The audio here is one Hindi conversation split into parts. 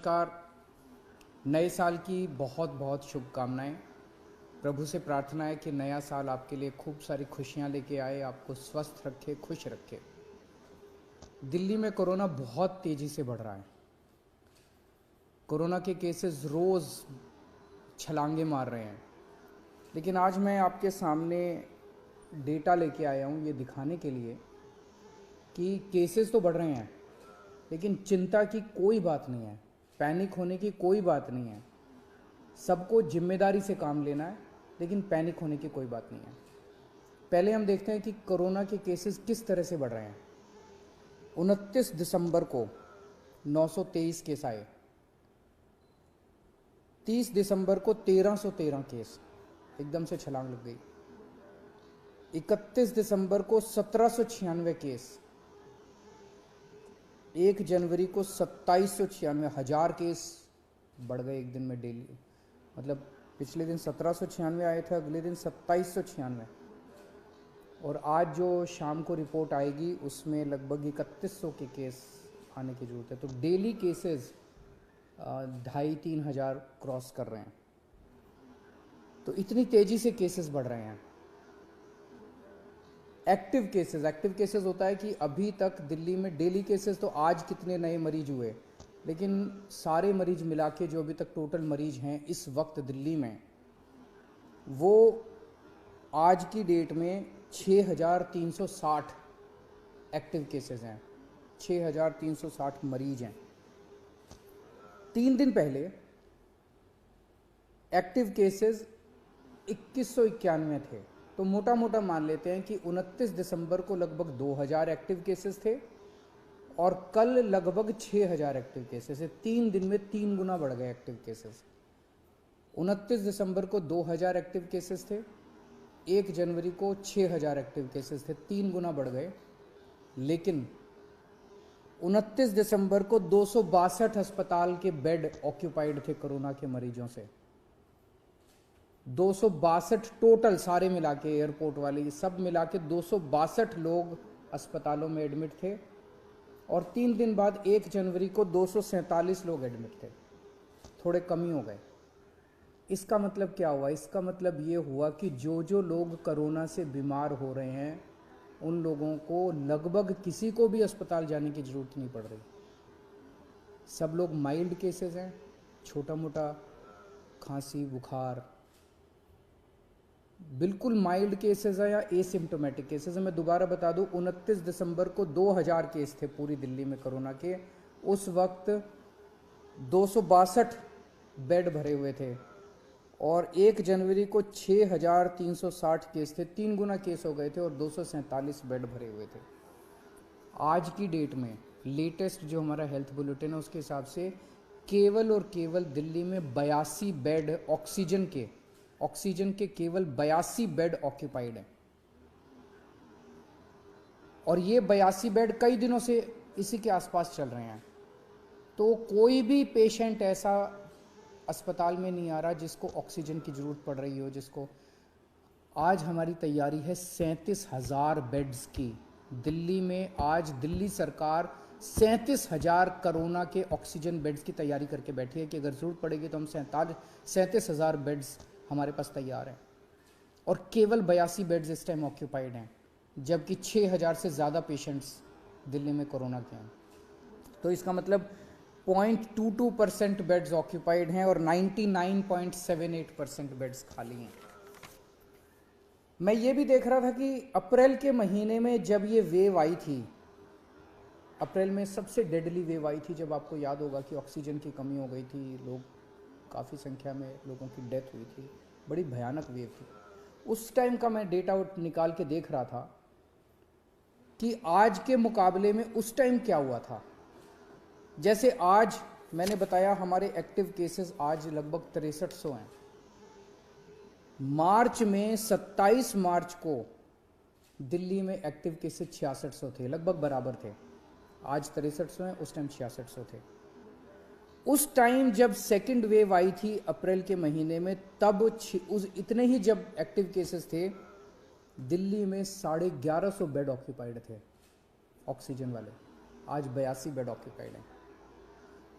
नमस्कार। नए साल की बहुत बहुत शुभकामनाएं। प्रभु से प्रार्थना है कि नया साल आपके लिए खूब सारी खुशियां लेके आए, आपको स्वस्थ रखे, खुश रखे। दिल्ली में कोरोना बहुत तेज़ी से बढ़ रहा है। कोरोना के केसेस रोज़ छलांगे मार रहे हैं। लेकिन आज मैं आपके सामने डेटा लेके आया हूँ ये दिखाने के लिए कि केसेस तो बढ़ रहे हैं, लेकिन चिंता की कोई बात नहीं है, पैनिक होने की कोई बात नहीं है। सबको जिम्मेदारी से काम लेना है, लेकिन पैनिक होने की कोई बात नहीं है। पहले हम देखते हैं कि कोरोना के केसेस किस तरह से बढ़ रहे हैं। 29 दिसंबर को 923 केस आए, 30 दिसंबर को 1313 केस, एकदम से छलांग लग गई। 31 दिसंबर को 1796 केस, 1 जनवरी को 2796, 1000 केस बढ़ गए एक दिन में डेली। मतलब पिछले दिन 1796 आए थे, अगले दिन 2796, और आज जो शाम को रिपोर्ट आएगी उसमें लगभग 3100 के केस आने की ज़रूरत है। तो डेली केसेस 2500-3000 हज़ार क्रॉस कर रहे हैं। तो इतनी तेज़ी से केसेस बढ़ रहे हैं। एक्टिव केसेस होता है कि अभी तक दिल्ली में डेली केसेस, तो आज कितने नए मरीज हुए, लेकिन सारे मरीज मिला के जो अभी तक टोटल मरीज हैं इस वक्त दिल्ली में, वो आज की डेट में 6360 एक्टिव केसेस हैं, 6360 मरीज हैं। 3 दिन पहले एक्टिव केसेस 2191 थे। तो मोटा मोटा मान लेते हैं कि 29 दिसंबर को लगभग 2000 एक्टिव केसेस थे और कल लगभग 6000 एक्टिव केसेस है। 3 दिन में 3 गुना बढ़ गए एक्टिव केसेस। 29 दिसंबर को 2000 एक्टिव केसेस थे, 1 जनवरी को 6000 एक्टिव केसेस थे, 3 गुना बढ़ गए। लेकिन 29 दिसंबर को 262 अस्पताल के बेड ऑक्यूपाइड थे कोरोना के मरीजों से। 262 टोटल, सारे मिला के, एयरपोर्ट वाले सब मिला के 262 लोग अस्पतालों में एडमिट थे। और 3 दिन बाद 1 जनवरी को 247 लोग एडमिट थे, थोड़े कम ही हो गए। इसका मतलब क्या हुआ? इसका मतलब ये हुआ कि जो लोग कोरोना से बीमार हो रहे हैं उन लोगों को लगभग किसी को भी अस्पताल जाने की ज़रूरत नहीं पड़ रही। सब लोग माइल्ड केसेस हैं, छोटा मोटा खांसी बुखार, बिल्कुल माइल्ड केसेस है या एसिम्टोमेटिक केसेस है। मैं दोबारा बता दूं, 29 दिसंबर को 2000 केस थे पूरी दिल्ली में कोरोना के। उस वक्त 262 बेड भरे हुए थे और 1 जनवरी को 6360 केस थे, 3 गुना केस हो गए थे और 247 बेड भरे हुए थे। आज की डेट में लेटेस्ट जो हमारा हेल्थ बुलेटिन है उसके हिसाब से केवल और केवल दिल्ली में 82 बेड ऑक्सीजन के केवल 82 बेड ऑक्यूपाइड हैं। और ये 82 बेड कई दिनों से इसी के आसपास चल रहे हैं। तो कोई भी पेशेंट ऐसा अस्पताल में नहीं आ रहा जिसको ऑक्सीजन की ज़रूरत पड़ रही हो। जिसको आज हमारी तैयारी है 37,000 बेड्स की। दिल्ली में आज दिल्ली सरकार 37,000 कोरोना के ऑक्सीजन बेड्स की तैयारी करके बैठी है कि अगर ज़रूरत पड़ेगी तो हम 37,000 बेड्स हमारे पास तैयार हैं। और केवल 82 बेड्स इस टाइम ऑक्यूपाइड हैं, जबकि 6,000 से ज़्यादा पेशेंट्स दिल्ली में कोरोना के हैं। तो इसका मतलब 0.22% बेड्स ऑक्यूपाइड हैं और 99.78% बेड्स खाली हैं। मैं ये भी देख रहा था कि अप्रैल के महीने में जब ये वेव आई थी, अप्रैल में सबसे डेडली वेव आई थी, जब आपको याद होगा कि ऑक्सीजन की कमी हो गई थी, लोग काफ़ी संख्या में लोगों की डेथ हुई थी, बड़ी भयानक वेव थी। उस टाइम का मैं डेटा निकाल के देख रहा था कि आज के मुकाबले में उस टाइम क्या हुआ था। जैसे आज मैंने बताया हमारे एक्टिव केसेस आज लगभग 6300 हैं। मार्च में 27 मार्च को दिल्ली में एक्टिव केसेस 6600 थे, लगभग बराबर थे। आज 6300 हैं, उस टाइम 6600 थे। उस टाइम जब सेकंड वेव आई थी अप्रैल के महीने में, तब उस इतने ही जब एक्टिव केसेस थे, दिल्ली में 1150 बेड ऑक्यूपाइड थे ऑक्सीजन वाले। आज 82 बेड ऑक्यूपाइड हैं।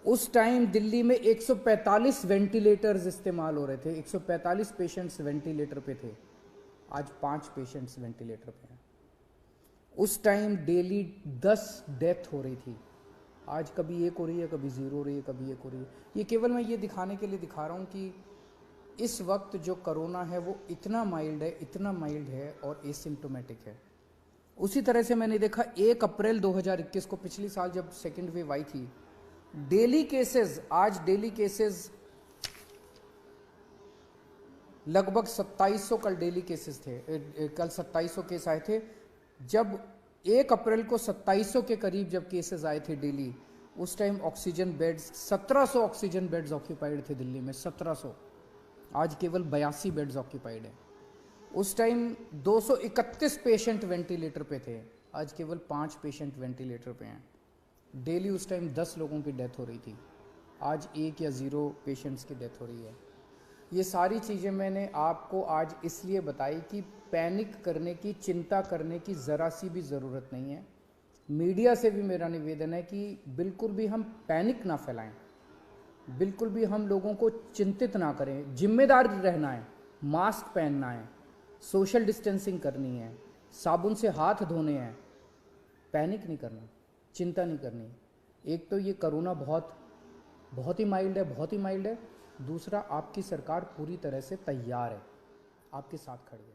उस टाइम दिल्ली में 145 वेंटिलेटर्स इस्तेमाल हो रहे थे, 145 पेशेंट्स वेंटिलेटर पे थे, आज 5 पेशेंट्स वेंटिलेटर पे हैं। उस टाइम डेली 10 डेथ हो रही थी, आज कभी 1 हो रही है, कभी 0 हो रही है, कभी 1 हो रही है। ये केवल मैं ये दिखाने के लिए दिखा रहा हूँ कि इस वक्त जो कोरोना है वो इतना माइल्ड है, इतना माइल्ड है और एसिम्प्टोमेटिक है। उसी तरह से मैंने देखा 1 अप्रैल 2021 को, पिछली साल जब सेकेंड वेव आई थी, डेली केसेस, आज डेली केसेस लगभग 2700, कल डेली केसेस थे, कल 2700 केस आए थे। जब 1 अप्रैल को 2700 के करीब जब केसेस आए थे डेली, उस time oxygen beds 1700 oxygen beds occupied थे दिल्ली में, 1700। आज केवल 82 बेड्स ऑक्यूपाइड है। उस टाइम 231 पेशेंट वेंटिलेटर पे थे, आज केवल 5 पेशेंट वेंटिलेटर पे हैं। डेली उस टाइम 10 लोगों की डेथ हो रही थी, आज 1 या 0 पेशेंट्स की डेथ हो रही है। ये सारी चीज़ें मैंने आपको आज इसलिए बताई कि पैनिक करने की, चिंता करने की ज़रा सी भी ज़रूरत नहीं है। मीडिया से भी मेरा निवेदन है कि बिल्कुल भी हम पैनिक ना फैलाएं, बिल्कुल भी हम लोगों को चिंतित ना करें। जिम्मेदार रहना है, मास्क पहनना है, सोशल डिस्टेंसिंग करनी है, साबुन से हाथ धोने हैं, पैनिक नहीं करना, चिंता नहीं करनी। एक तो ये कोरोना बहुत ही माइल्ड है, बहुत ही माइल्ड है। दूसरा, आपकी सरकार पूरी तरह से तैयार है, आपके साथ खड़ी है।